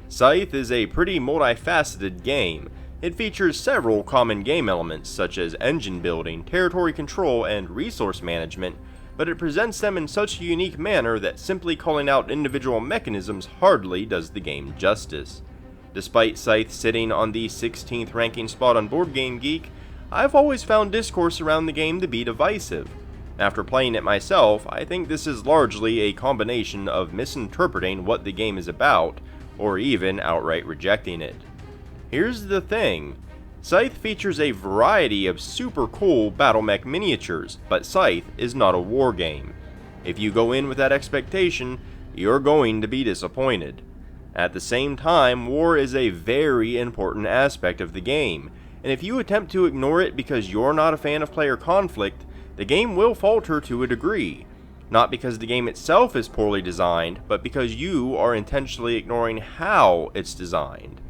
Scythe is a pretty multifaceted game. It features several common game elements such as engine building, territory control, and resource management, but it presents them in such a unique manner that simply calling out individual mechanisms hardly does the game justice. Despite Scythe sitting on the 16th ranking spot on Board Game Geek, I've always found discourse around the game to be divisive. After playing it myself, I think this is largely a combination of misinterpreting what the game is about, or even outright rejecting it. Here's the thing, Scythe features a variety of super cool battle mech miniatures, but Scythe is not a war game. If you go in with that expectation, you're going to be disappointed. At the same time, war is a very important aspect of the game, and if you attempt to ignore it because you're not a fan of player conflict, the game will falter to a degree. Not because the game itself is poorly designed, but because you are intentionally ignoring how it's designed.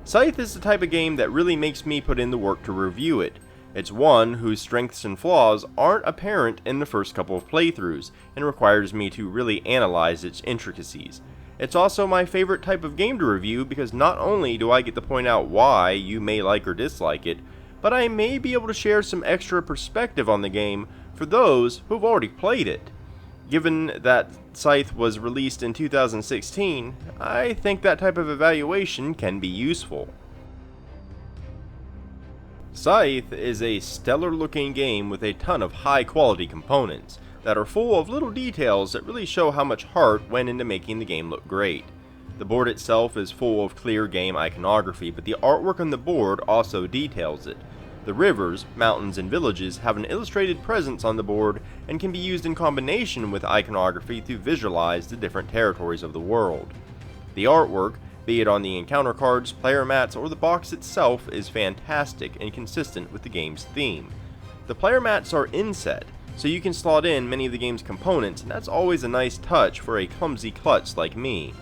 Scythe is the type of game that really makes me put in the work to review it. It's one whose strengths and flaws aren't apparent in the first couple of playthroughs, and requires me to really analyze its intricacies. It's also my favorite type of game to review because not only do I get to point out why you may like or dislike it, but I may be able to share some extra perspective on the game for those who've already played it. Given that Scythe was released in 2016, I think that type of evaluation can be useful. Scythe is a stellar looking game with a ton of high quality components that are full of little details that really show how much heart went into making the game look great. The board itself is full of clear game iconography, but the artwork on the board also details it. The rivers, mountains, and villages have an illustrated presence on the board and can be used in combination with iconography to visualize the different territories of the world. The artwork, be it on the encounter cards, player mats, or the box itself, is fantastic and consistent with the game's theme. The player mats are inset, so you can slot in many of the game's components, and that's always a nice touch for a clumsy klutz like me.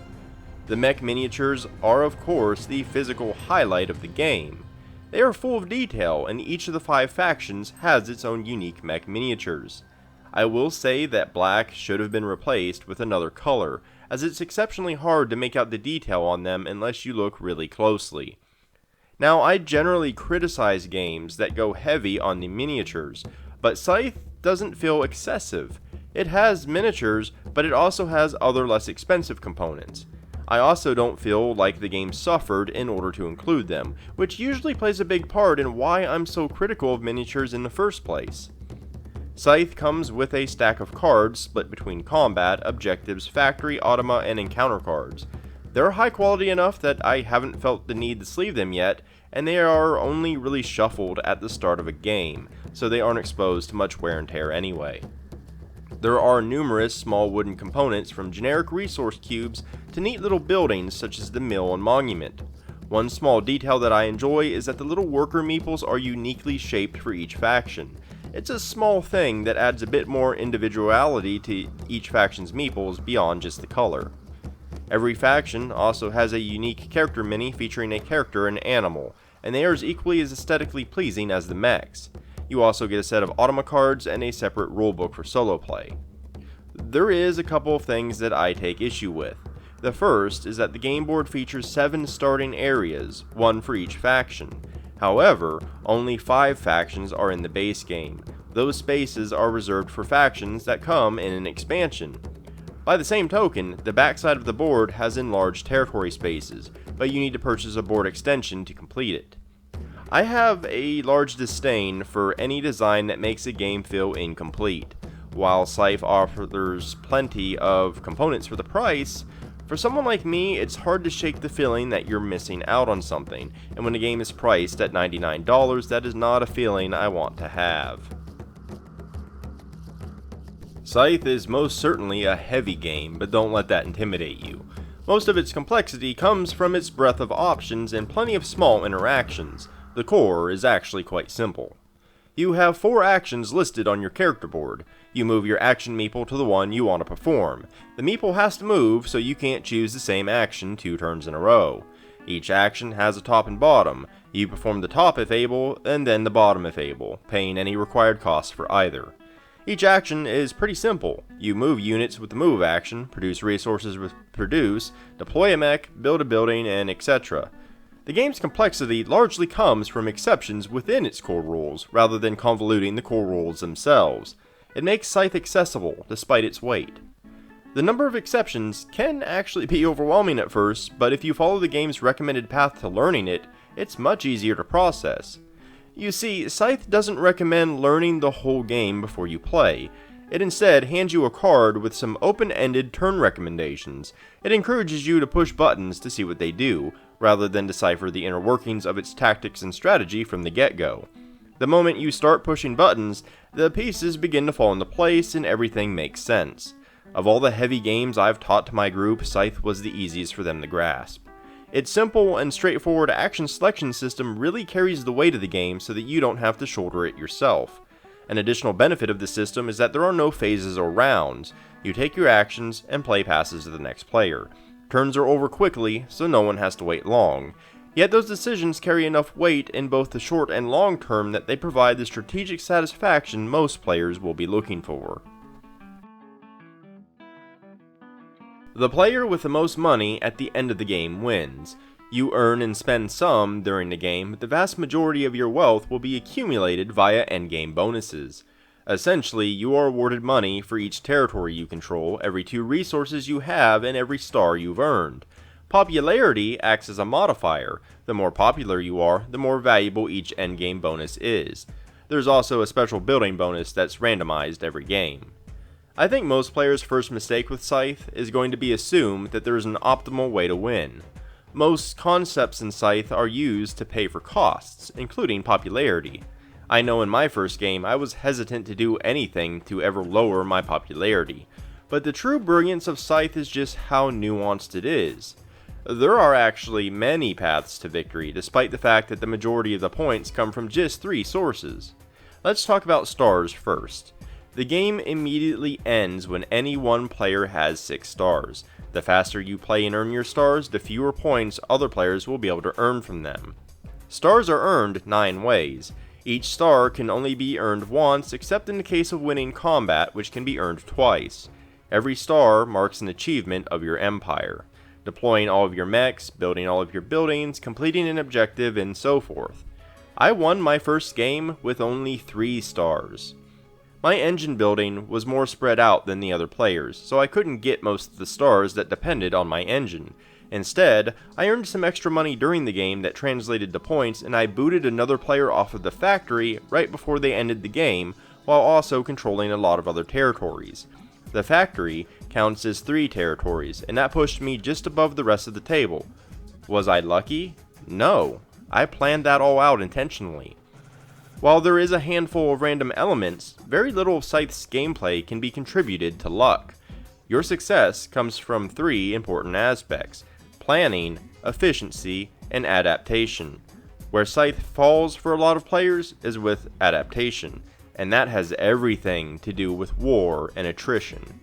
The mech miniatures are of course the physical highlight of the game. They are full of detail, and each of the 5 factions has its own unique mech miniatures. I will say that black should have been replaced with another color, as it's exceptionally hard to make out the detail on them unless you look really closely. Now, I generally criticize games that go heavy on the miniatures, but Scythe doesn't feel excessive. It has miniatures, but it also has other less expensive components. I also don't feel like the game suffered in order to include them, which usually plays a big part in why I'm so critical of miniatures in the first place. Scythe comes with a stack of cards split between combat, objectives, factory, automa, and encounter cards. They're high quality enough that I haven't felt the need to sleeve them yet, and they are only really shuffled at the start of a game, so they aren't exposed to much wear and tear anyway. There are numerous small wooden components from generic resource cubes to neat little buildings such as the mill and monument. One small detail that I enjoy is that the little worker meeples are uniquely shaped for each faction. It's a small thing that adds a bit more individuality to each faction's meeples beyond just the color. Every faction also has a unique character mini featuring a character and animal, and they are as equally as aesthetically pleasing as the mechs. You also get a set of automa cards and a separate rulebook for solo play. There is a couple of things that I take issue with. The first is that the game board features 7 starting areas, 1 for each faction. However, only 5 factions are in the base game. Those spaces are reserved for factions that come in an expansion. By the same token, the backside of the board has enlarged territory spaces, but you need to purchase a board extension to complete it. I have a large disdain for any design that makes a game feel incomplete. While Scythe offers plenty of components for the price, for someone like me, it's hard to shake the feeling that you're missing out on something, and when a game is priced at $99, that is not a feeling I want to have. Scythe is most certainly a heavy game, but don't let that intimidate you. Most of its complexity comes from its breadth of options and plenty of small interactions. The core is actually quite simple. You have 4 actions listed on your character board. You move your action meeple to the one you want to perform. The meeple has to move, so you can't choose the same action 2 turns in a row. Each action has a top and bottom. You perform the top if able, and then the bottom if able, paying any required cost for either. Each action is pretty simple. You move units with the move action, produce resources with produce, deploy a mech, build a building, and etc. The game's complexity largely comes from exceptions within its core rules, rather than convoluting the core rules themselves. It makes Scythe accessible, despite its weight. The number of exceptions can actually be overwhelming at first, but if you follow the game's recommended path to learning it, it's much easier to process. You see, Scythe doesn't recommend learning the whole game before you play. It instead hands you a card with some open-ended turn recommendations. It encourages you to push buttons to see what they do, rather than decipher the inner workings of its tactics and strategy from the get-go. The moment you start pushing buttons, the pieces begin to fall into place and everything makes sense. Of all the heavy games I've taught to my group, Scythe was the easiest for them to grasp. Its simple and straightforward action selection system really carries the weight of the game so that you don't have to shoulder it yourself. An additional benefit of the system is that there are no phases or rounds. You take your actions and play passes to the next player. Turns are over quickly, so no one has to wait long. Yet those decisions carry enough weight in both the short and long term that they provide the strategic satisfaction most players will be looking for. The player with the most money at the end of the game wins. You earn and spend some during the game, but the vast majority of your wealth will be accumulated via endgame bonuses. Essentially, you are awarded money for each territory you control, every 2 resources you have, and every star you've earned. Popularity acts as a modifier. The more popular you are, the more valuable each endgame bonus is. There's also a special building bonus that's randomized every game. I think most players' first mistake with Scythe is going to be assume that there is an optimal way to win. Most concepts in Scythe are used to pay for costs, including popularity. I know in my first game I was hesitant to do anything to ever lower my popularity, but the true brilliance of Scythe is just how nuanced it is. There are actually many paths to victory, despite the fact that the majority of the points come from just 3 sources. Let's talk about stars first. The game immediately ends when any one player has 6 stars. The faster you play and earn your stars, the fewer points other players will be able to earn from them. Stars are earned 9 ways. Each star can only be earned once, except in the case of winning combat, which can be earned twice. Every star marks an achievement of your empire. Deploying all of your mechs, building all of your buildings, completing an objective, and so forth. I won my first game with only 3 stars. My engine building was more spread out than the other players, so I couldn't get most of the stars that depended on my engine. Instead, I earned some extra money during the game that translated to points, and I booted another player off of the factory right before they ended the game, while also controlling a lot of other territories. The factory counts as 3 territories, and that pushed me just above the rest of the table. Was I lucky? No. I planned that all out intentionally. While there is a handful of random elements, very little of Scythe's gameplay can be contributed to luck. Your success comes from 3 important aspects: planning, efficiency, and adaptation. Where Scythe falls for a lot of players is with adaptation, and that has everything to do with war and attrition.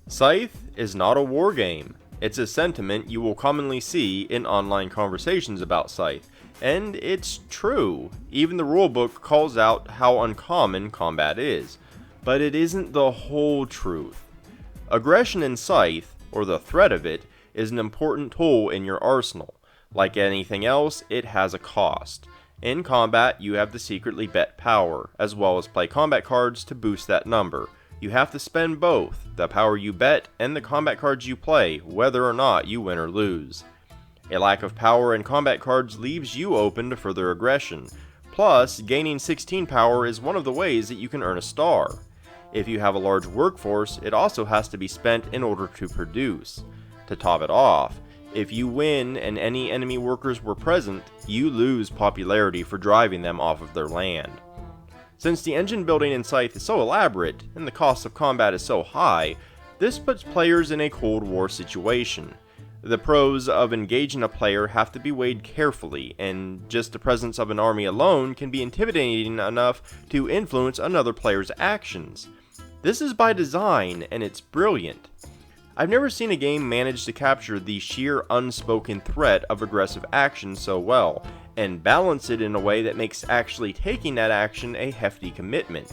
Scythe is not a war game. It's a sentiment you will commonly see in online conversations about Scythe. And it's true, even the rulebook calls out how uncommon combat is, but it isn't the whole truth. Aggression in Scythe, or the threat of it, is an important tool in your arsenal. Like anything else, it has a cost. In combat, you have to secretly bet power, as well as play combat cards to boost that number. You have to spend both, the power you bet and the combat cards you play, whether or not you win or lose. A lack of power in combat cards leaves you open to further aggression. Plus, gaining 16 power is one of the ways that you can earn a star. If you have a large workforce, it also has to be spent in order to produce. To top it off, if you win and any enemy workers were present, you lose popularity for driving them off of their land. Since the engine building in Scythe is so elaborate, and the cost of combat is so high, this puts players in a Cold War situation. The pros of engaging a player have to be weighed carefully, and just the presence of an army alone can be intimidating enough to influence another player's actions. This is by design, and it's brilliant. I've never seen a game manage to capture the sheer unspoken threat of aggressive action so well, and balance it in a way that makes actually taking that action a hefty commitment.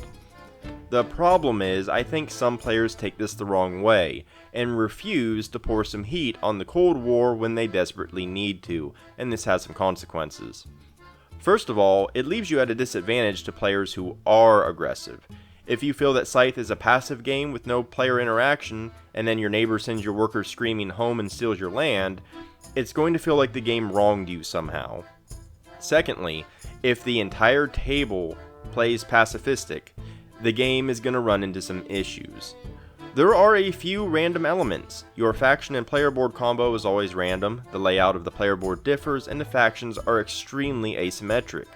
The problem is, I think some players take this the wrong way, and refuse to pour some heat on the Cold War when they desperately need to, and this has some consequences. First of all, it leaves you at a disadvantage to players who are aggressive. If you feel that Scythe is a passive game with no player interaction, and then your neighbor sends your workers screaming home and steals your land, it's going to feel like the game wronged you somehow. Secondly, if the entire table plays pacifistic, the game is going to run into some issues. There are a few random elements. Your faction and player board combo is always random, the layout of the player board differs, and the factions are extremely asymmetric.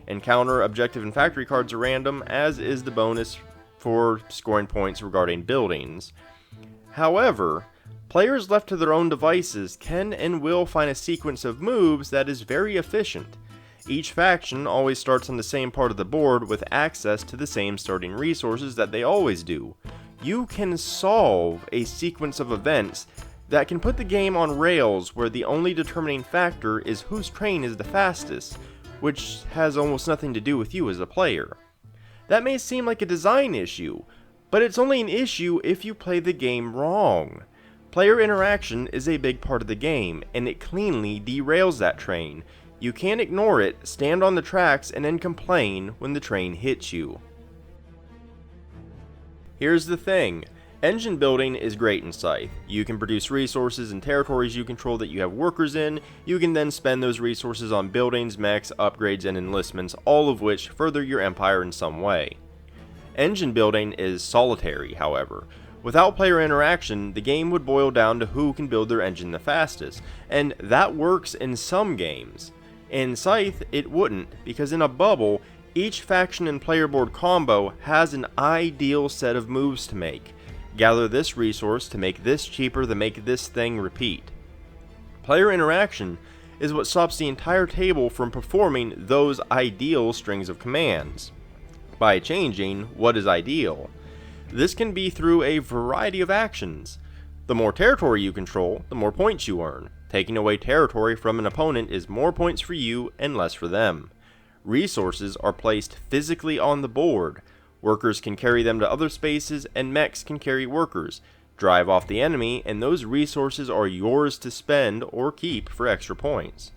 Encounter, objective, and factory cards are random, as is the bonus for scoring points regarding buildings. However, players left to their own devices can and will find a sequence of moves that is very efficient. Each faction always starts on the same part of the board with access to the same starting resources that they always do. You can solve a sequence of events that can put the game on rails where the only determining factor is whose train is the fastest, which has almost nothing to do with you as a player. That may seem like a design issue, but it's only an issue if you play the game wrong. Player interaction is a big part of the game, and it cleanly derails that train. You can't ignore it, stand on the tracks, and then complain when the train hits you. Here's the thing. Engine building is great in Scythe. You can produce resources in territories you control that you have workers in. You can then spend those resources on buildings, mechs, upgrades, and enlistments, all of which further your empire in some way. Engine building is solitary, however. Without player interaction, the game would boil down to who can build their engine the fastest, and that works in some games. In Scythe, it wouldn't, because in a bubble, each faction and player board combo has an ideal set of moves to make. Gather this resource to make this cheaper to make this thing repeat. Player interaction is what stops the entire table from performing those ideal strings of commands, by changing what is ideal. This can be through a variety of actions. The more territory you control, the more points you earn. Taking away territory from an opponent is more points for you and less for them. Resources are placed physically on the board. Workers can carry them to other spaces, and mechs can carry workers. Drive off the enemy, and those resources are yours to spend or keep for extra points.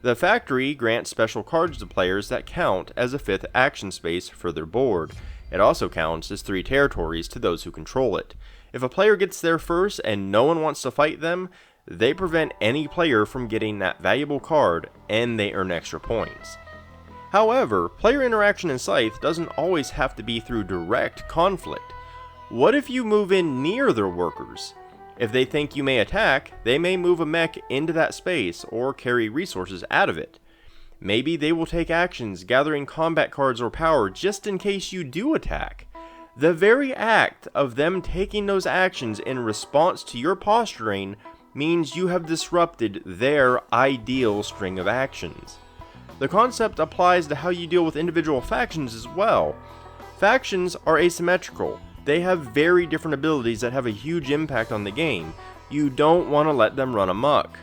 The factory grants special cards to players that count as a 5th action space for their board. It also counts as 3 territories to those who control it. If a player gets there first and no one wants to fight them, they prevent any player from getting that valuable card, and they earn extra points. However, player interaction in Scythe doesn't always have to be through direct conflict. What if you move in near their workers? If they think you may attack, they may move a mech into that space or carry resources out of it. Maybe they will take actions gathering combat cards or power just in case you do attack. The very act of them taking those actions in response to your posturing means you have disrupted their ideal string of actions. The concept applies to how you deal with individual factions as well. Factions are asymmetrical. They have very different abilities that have a huge impact on the game. You don't want to let them run amok.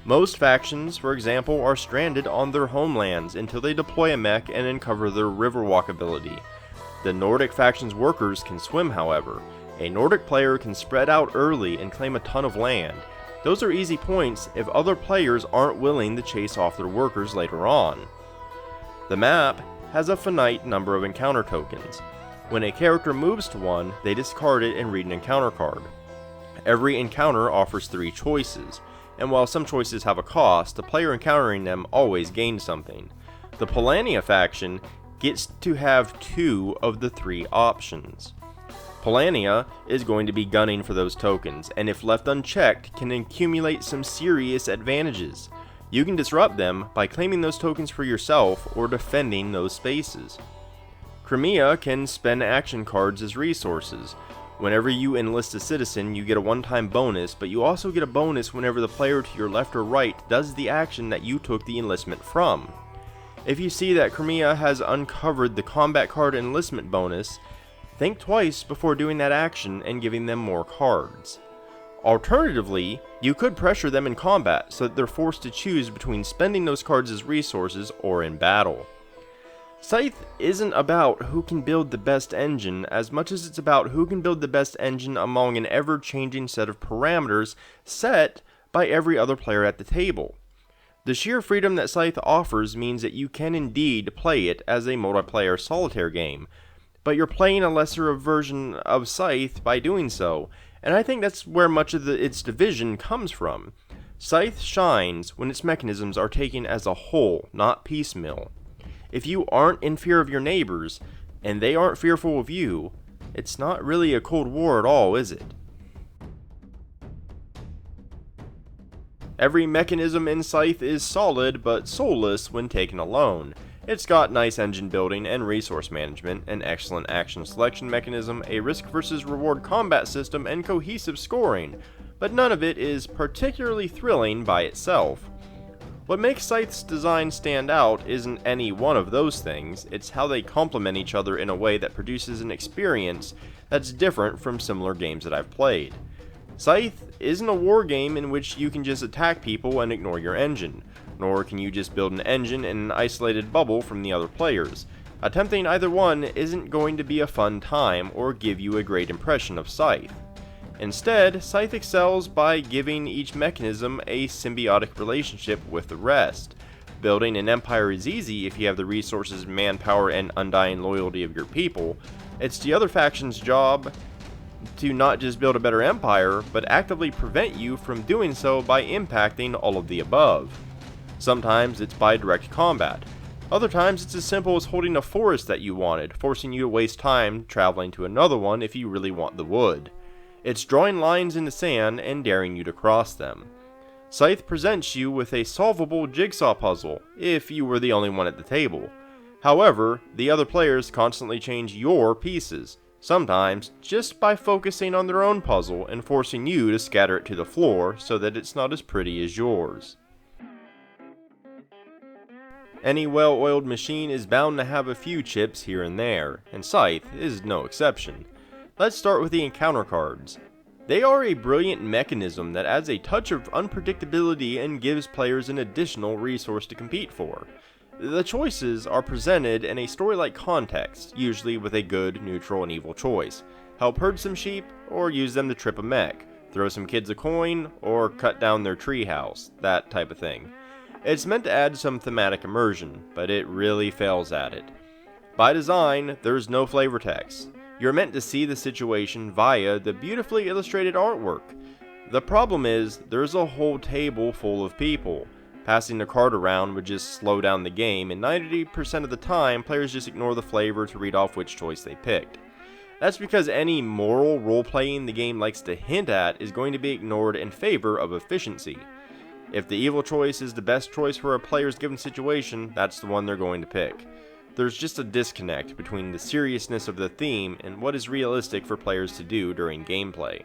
Most factions, for example, are stranded on their homelands until they deploy a mech and uncover their riverwalk ability. The Nordic faction's workers can swim, however. A Nordic player can spread out early and claim a ton of land. Those are easy points if other players aren't willing to chase off their workers later on. The map has a finite number of encounter tokens. When a character moves to one, they discard it and read an encounter card. Every encounter offers 3 choices, and while some choices have a cost, the player encountering them always gains something. The Polania faction gets to have 2 of the 3 options. Polania is going to be gunning for those tokens, and if left unchecked, can accumulate some serious advantages. You can disrupt them by claiming those tokens for yourself or defending those spaces. Crimea can spend action cards as resources. Whenever you enlist a citizen, you get a one-time bonus, but you also get a bonus whenever the player to your left or right does the action that you took the enlistment from. If you see that Crimea has uncovered the combat card enlistment bonus, think twice before doing that action and giving them more cards. Alternatively, you could pressure them in combat so that they're forced to choose between spending those cards as resources or in battle. Scythe isn't about who can build the best engine as much as it's about who can build the best engine among an ever-changing set of parameters set by every other player at the table. The sheer freedom that Scythe offers means that you can indeed play it as a multiplayer solitaire game, but you're playing a lesser version of Scythe by doing so, and I think that's where much of its division comes from. Scythe shines when its mechanisms are taken as a whole, not piecemeal. If you aren't in fear of your neighbors, and they aren't fearful of you, it's not really a Cold War at all, is it? Every mechanism in Scythe is solid but soulless when taken alone. It's got nice engine building and resource management, an excellent action selection mechanism, a risk versus reward combat system, and cohesive scoring, but none of it is particularly thrilling by itself. What makes Scythe's design stand out isn't any one of those things, it's how they complement each other in a way that produces an experience that's different from similar games that I've played. Scythe isn't a war game in which you can just attack people and ignore your engine, nor can you just build an engine in an isolated bubble from the other players. Attempting either one isn't going to be a fun time or give you a great impression of Scythe. Instead, Scythe excels by giving each mechanism a symbiotic relationship with the rest. Building an empire is easy if you have the resources, manpower, and undying loyalty of your people. It's the other faction's job to not just build a better empire, but actively prevent you from doing so by impacting all of the above. Sometimes it's by direct combat. Other times it's as simple as holding a forest that you wanted, forcing you to waste time traveling to another one if you really want the wood. It's drawing lines in the sand and daring you to cross them. Scythe presents you with a solvable jigsaw puzzle, if you were the only one at the table. However, the other players constantly change your pieces, sometimes just by focusing on their own puzzle and forcing you to scatter it to the floor so that it's not as pretty as yours. Any well-oiled machine is bound to have a few chips here and there, and Scythe is no exception. Let's start with the encounter cards. They are a brilliant mechanism that adds a touch of unpredictability and gives players an additional resource to compete for. The choices are presented in a story-like context, usually with a good, neutral, and evil choice. Help herd some sheep, or use them to trip a mech, throw some kids a coin, or cut down their treehouse, that type of thing. It's meant to add some thematic immersion, but it really fails at it. By design, there's no flavor text. You're meant to see the situation via the beautifully illustrated artwork. The problem is, there's a whole table full of people. Passing the card around would just slow down the game, and 90% of the time, players just ignore the flavor to read off which choice they picked. That's because any moral role-playing the game likes to hint at is going to be ignored in favor of efficiency. If the evil choice is the best choice for a player's given situation, that's the one they're going to pick. There's just a disconnect between the seriousness of the theme and what is realistic for players to do during gameplay.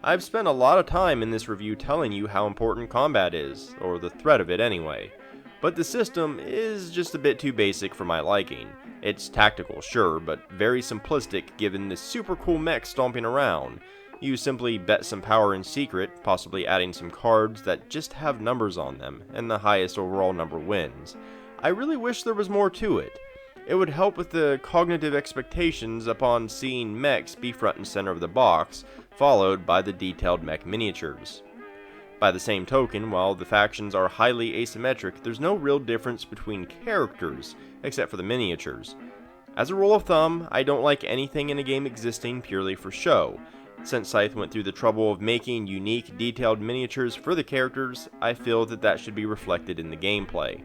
I've spent a lot of time in this review telling you how important combat is, or the threat of it anyway, but the system is just a bit too basic for my liking. It's tactical, sure, but very simplistic given the super cool mech stomping around. You simply bet some power in secret, possibly adding some cards that just have numbers on them, and the highest overall number wins. I really wish there was more to it. It would help with the cognitive expectations upon seeing mechs be front and center of the box, followed by the detailed mech miniatures. By the same token, while the factions are highly asymmetric, there's no real difference between characters, except for the miniatures. As a rule of thumb, I don't like anything in a game existing purely for show. Since Scythe went through the trouble of making unique, detailed miniatures for the characters, I feel that should be reflected in the gameplay.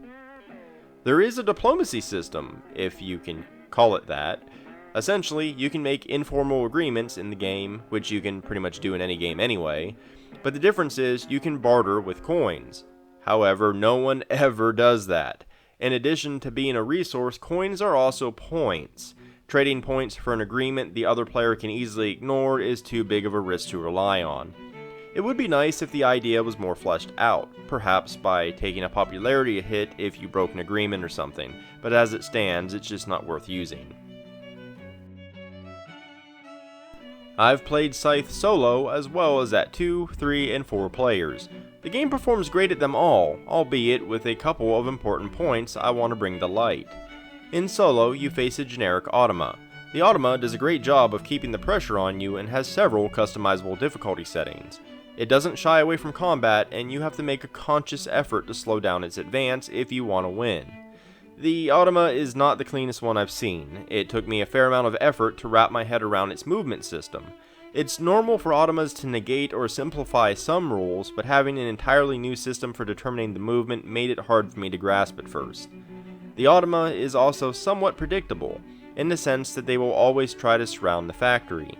There is a diplomacy system, if you can call it that. Essentially, you can make informal agreements in the game, which you can pretty much do in any game anyway, but the difference is you can barter with coins. However, no one ever does that. In addition to being a resource, coins are also points. Trading points for an agreement the other player can easily ignore is too big of a risk to rely on. It would be nice if the idea was more fleshed out, perhaps by taking a popularity hit if you broke an agreement or something, but as it stands, it's just not worth using. I've played Scythe solo as well as at 2, 3, and 4 players. The game performs great at them all, albeit with a couple of important points I want to bring to light. In solo, you face a generic automa. The automa does a great job of keeping the pressure on you and has several customizable difficulty settings. It doesn't shy away from combat, and you have to make a conscious effort to slow down its advance if you want to win. The automa is not the cleanest one I've seen. It took me a fair amount of effort to wrap my head around its movement system. It's normal for automas to negate or simplify some rules, but having an entirely new system for determining the movement made it hard for me to grasp at first. The automa is also somewhat predictable, in the sense that they will always try to surround the factory.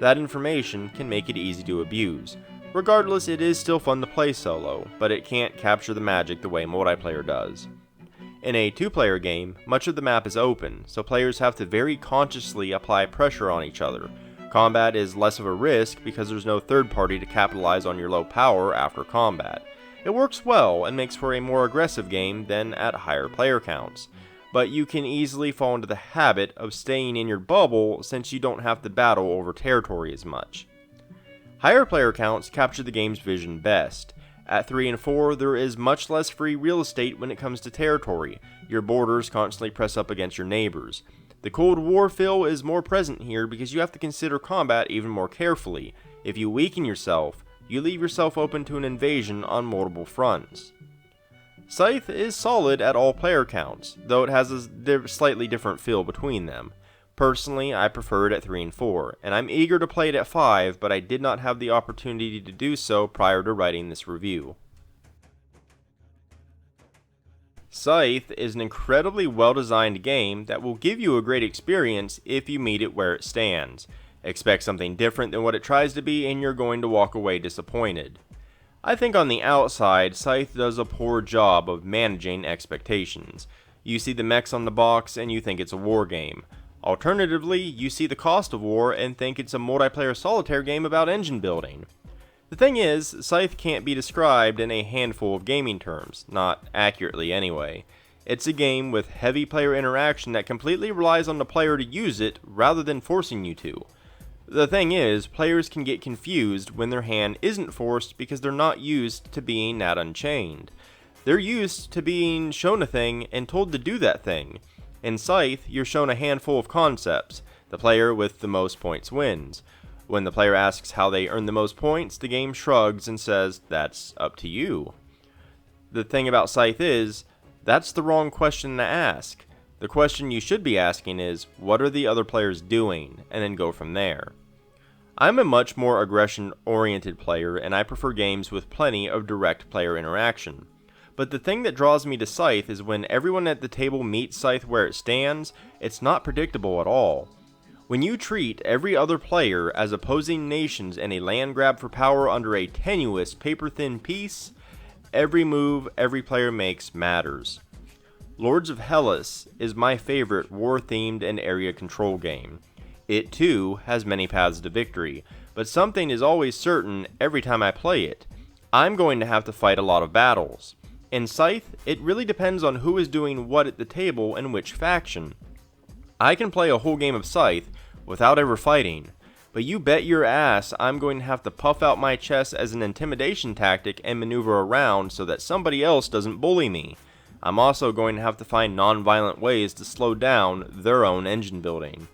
That information can make it easy to abuse. Regardless, it is still fun to play solo, but it can't capture the magic the way multiplayer does. In a 2-player game, much of the map is open, so players have to very consciously apply pressure on each other. Combat is less of a risk because there's no third party to capitalize on your low power after combat. It works well and makes for a more aggressive game than at higher player counts, but you can easily fall into the habit of staying in your bubble since you don't have to battle over territory as much. Higher player counts capture the game's vision best. At 3 and 4, there is much less free real estate when it comes to territory. Your borders constantly press up against your neighbors. The Cold War feel is more present here because you have to consider combat even more carefully. If you weaken yourself, you leave yourself open to an invasion on multiple fronts. Scythe is solid at all player counts, though it has a slightly different feel between them. Personally, I prefer it at 3 and 4, and I'm eager to play it at 5, but I did not have the opportunity to do so prior to writing this review. Scythe is an incredibly well-designed game that will give you a great experience if you meet it where it stands. Expect something different than what it tries to be and you're going to walk away disappointed. I think on the outside, Scythe does a poor job of managing expectations. You see the mechs on the box and you think it's a war game. Alternatively, you see the cost of war and think it's a multiplayer solitaire game about engine building. The thing is, Scythe can't be described in a handful of gaming terms, not accurately anyway. It's a game with heavy player interaction that completely relies on the player to use it rather than forcing you to. The thing is, players can get confused when their hand isn't forced because they're not used to being that unchained. They're used to being shown a thing and told to do that thing. In Scythe, you're shown a handful of concepts. The player with the most points wins. When the player asks how they earn the most points, the game shrugs and says, "That's up to you." The thing about Scythe is, that's the wrong question to ask. The question you should be asking is, what are the other players doing? And then go from there. I'm a much more aggression-oriented player, and I prefer games with plenty of direct player interaction. But the thing that draws me to Scythe is when everyone at the table meets Scythe where it stands, it's not predictable at all. When you treat every other player as opposing nations in a land grab for power under a tenuous, paper-thin peace, every move every player makes matters. Lords of Hellas is my favorite war-themed and area control game. It too has many paths to victory, but something is always certain every time I play it. I'm going to have to fight a lot of battles. In Scythe, it really depends on who is doing what at the table and which faction. I can play a whole game of Scythe without ever fighting, but you bet your ass I'm going to have to puff out my chest as an intimidation tactic and maneuver around so that somebody else doesn't bully me. I'm also going to have to find non-violent ways to slow down their own engine building.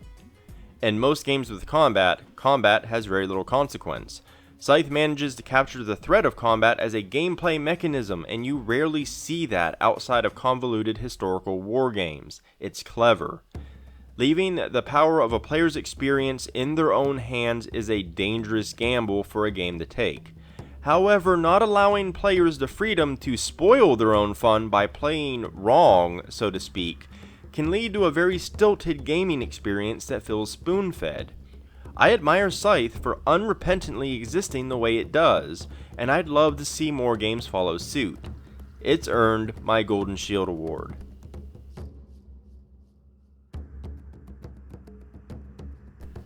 In most games with combat has very little consequence. Scythe manages to capture the threat of combat as a gameplay mechanism, and you rarely see that outside of convoluted historical war games. It's clever. Leaving the power of a player's experience in their own hands is a dangerous gamble for a game to take. However, not allowing players the freedom to spoil their own fun by playing wrong, so to speak, can lead to a very stilted gaming experience that feels spoon-fed. I admire Scythe for unrepentantly existing the way it does, and I'd love to see more games follow suit. It's earned my Golden Shield Award.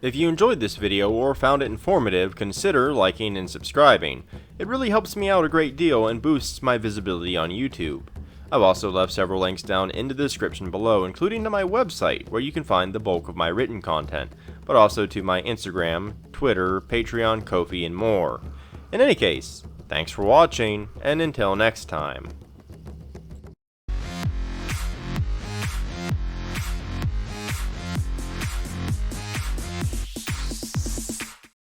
If you enjoyed this video or found it informative, consider liking and subscribing. It really helps me out a great deal and boosts my visibility on YouTube. I've also left several links down in the description below, including to my website, where you can find the bulk of my written content. but also to my Instagram, Twitter, Patreon, Ko-fi, and more. In any case, thanks for watching, and until next time.